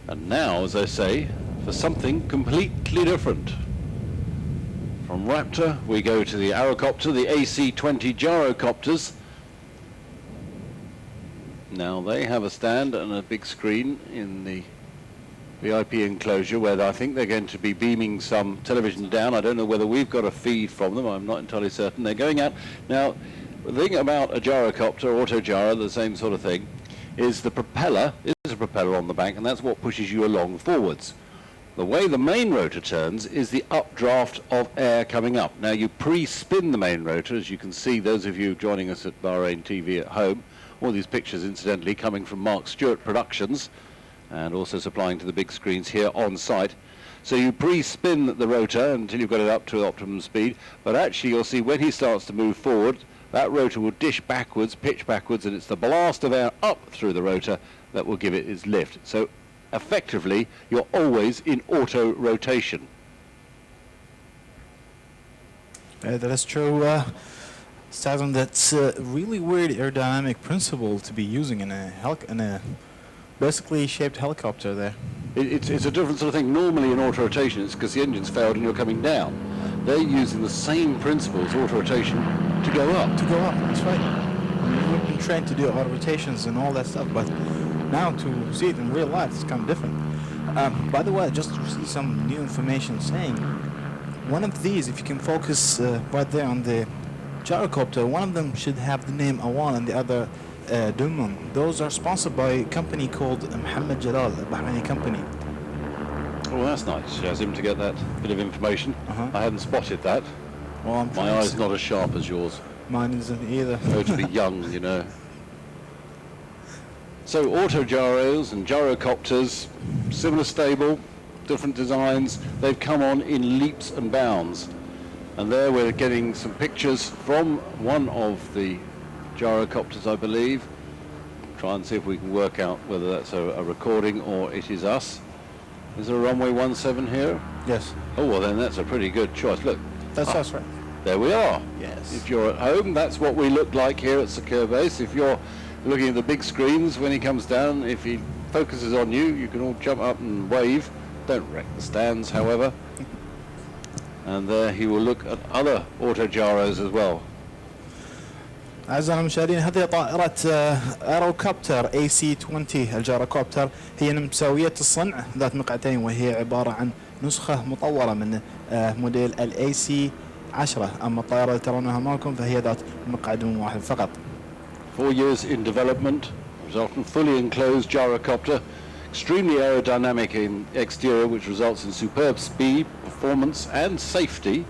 And now, as I say, for something completely different. From Raptor, we go to the Aerocopter, the AC-20 gyrocopters. Now they have a stand and a big screen in the VIP enclosure where I think they're going to be beaming some television down. I don't know whether we've got a feed from them. I'm not entirely certain. They're going out. Now, the thing about a gyrocopter, auto-gyro, the same sort of thing, is the propeller is a propeller on the back, and that's what pushes you along forwards. The way the main rotor turns is the updraft of air coming up. Now, you pre-spin the main rotor, as you can see, those of you joining us at Bahrain TV at home. All these pictures, incidentally, coming from Mark Stewart Productions and also supplying to the big screens here on site. So you pre-spin the rotor until you've got it up to optimum speed, but actually you'll see when he starts to move forward, that rotor will dish backwards, pitch backwards, and it's the blast of air up through the rotor that will give it its lift. So effectively, you're always in auto rotation. That is true. Stazam, that's a really weird aerodynamic principle to be using in a basically shaped helicopter there. It's a different sort of thing. Normally in auto rotation, it's because the engine's failed and you're coming down. They're using the same principles, auto rotation, to go up. To go up, that's right. I mean, we've been trained to do auto rotations and all that stuff, but now to see it in real life, it's kind of different. By the way, just to see some new information saying, one of these, if you can focus right there on the gyrocopter, one of them should have the name Awal and the other Dulman. Those are sponsored by a company called Mohammed Jalal, a Bahraini company. Oh, that's nice, Shazim, to get that bit of information. I hadn't spotted that. Well, my eye's not as sharp as yours. Mine isn't either. Oh, to be young, you know. So auto gyros and gyrocopters, similar stable, different designs. They've come on in leaps and bounds. And there we're getting some pictures from one of the gyrocopters, I believe. Try and see if we can work out whether that's a recording or it is us. Is there a runway 17 here? Yes. Oh, well then that's a pretty good choice. Look. That's us, right? There we are. Yes. If you're at home, that's what we look like here at Secure Base. If you're looking at the big screens when he comes down, if he focuses on you, you can all jump up and wave. Don't wreck the stands, however. And there he will look at other auto gyros as well. أعزائنا المشاهدين، هذه طائرة أيروكوبتر AC-20 الجيروكوبتر، هي مساوية الصنع ذات مقعدين، وهي عبارة عن نسخة مطورة من موديل AC-10. أما الطائرة اللي ترونها معكم فهي ذات مقعد واحد فقط. 4 years in development, resulting fully enclosed gyrocopter, extremely aerodynamic in exterior, which results in superb speed, performance and safety.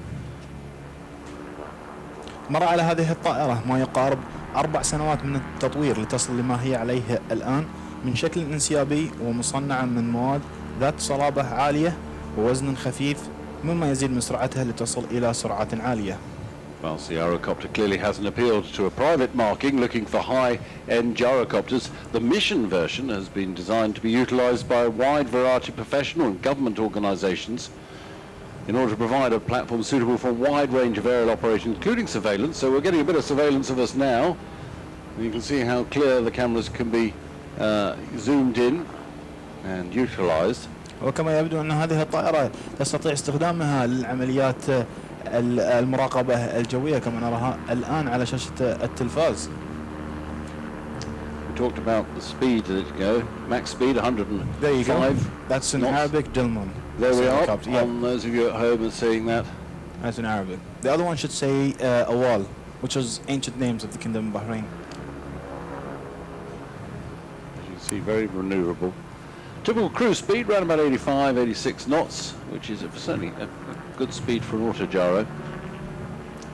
مر على هذه الطائرة ما يقارب 4 سنوات من التطوير لتصل لما هي عليه الآن من شكل انسيابي، ومصنعة من مواد ذات صلابة عالية ووزن خفيف، مما يزيد من سرعتها لتصل إلى سرعات عالية. Well, the Aerocopter clearly hasn't appealed to a private marking looking for high-end gyrocopters. The mission version has been designed to be utilized by a wide variety of professional and government organizations in order to provide a platform suitable for a wide range of aerial operations, including surveillance. So we're getting a bit of surveillance of us now. You can see how clear the cameras can be zoomed in and utilized. وكما يبدو أن هذه الطائرة تستطيع استخدامها للعمليات المراقبة الجوية كما نراها الآن على شاشة التلفاز. We talked about the speed that it go, max speed 105. There you go. That's in Arabic, Dilman. There we are. On those of you at home are seeing that. That's in Arabic. The other one should say Awal, which is ancient names of the Kindom of Bahrain. As you can see, very maneuverable. Typical cruise speed, around about 85, 86 knots, which is certainly a good speed for an auto gyro.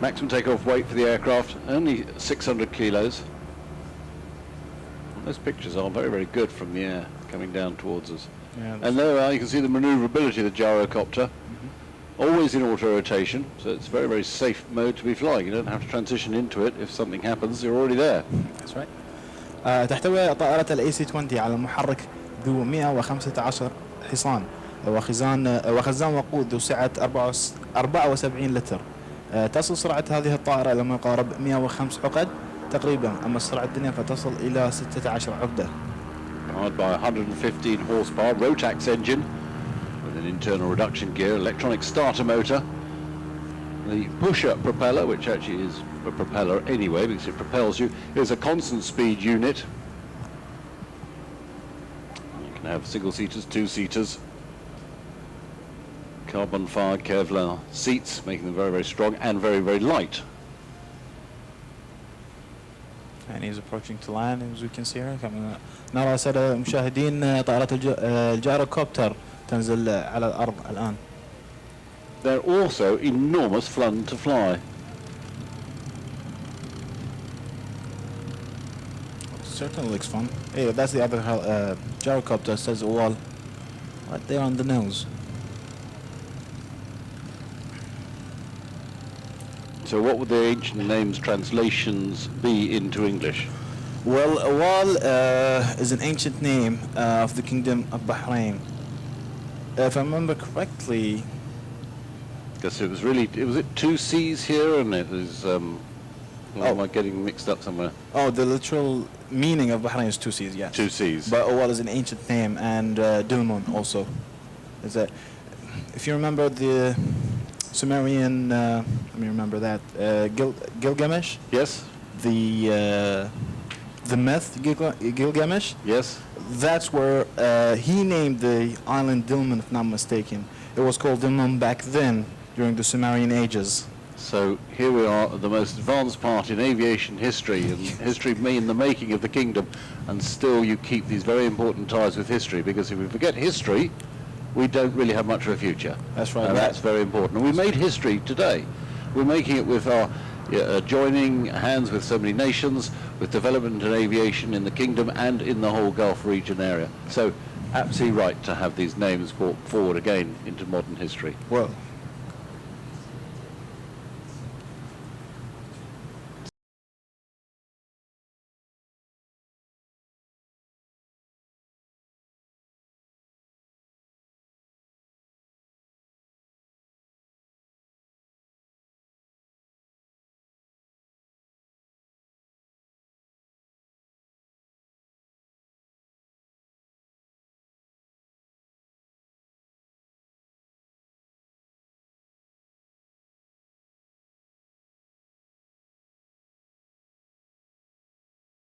Maximum takeoff weight for the aircraft, only 600 kilos. Those pictures are very, very good from the air coming down towards us. Yeah, and there you can see the maneuverability of the gyrocopter, always in auto rotation, so it's very, very safe mode to be flying. You don't have to transition into it. If something happens, you're already there. That's right. تحتوي طائرة AC-20 على محرك ذو 115 حصان وخزان وقود ذو سعة 74 لتر. تصل سرعة هذه الطائرة إلى ما يقارب 105 عقد تقريبا، أما السرعة الدنيا فتصل إلى 16 عقدة. powered by a 115 horsepower Rotax engine with an internal reduction gear, electronic starter motor. The pusher propeller, which actually is a propeller anyway because it propels you, is a constant speed unit. You can have single-seaters, two-seaters, carbon fired Kevlar seats, making them very, very strong and very, very light. And he's approaching to land, as we can see here. نرى سادة المشاهدين طائرة الجيروكوبتر تنزل على الأرض الآن. They're also enormous fun to fly. Certainly looks fun. Yeah, that's the other gyrocopter, says wall right there on the nose. So what would the ancient names translations be into English? Well, Awal is an ancient name of the Kingdom of Bahrain. If I remember correctly, Because it was it two C's here, and it was, am I getting mixed up somewhere? oh, the literal meaning of Bahrain is two C's, yes. Two C's. But Awal is an ancient name, and Dilmun also. Is that, if you remember the Sumerian, let me remember that, Gilgamesh? Yes? The myth, Gilgamesh? Yes? That's where he named the island Dilmun, if not mistaken. It was called Dilmun back then, during the Sumerian ages. So here we are at the most advanced part in aviation history, and history in the making of the kingdom, and still you keep these very important ties with history, because if we forget history, we don't really have much of a future. That's right. And that's very important. And we made history today. We're making it with our joining hands with so many nations, with development in aviation in the kingdom and in the whole Gulf region area. So absolutely right to have these names brought forward again into modern history. Well,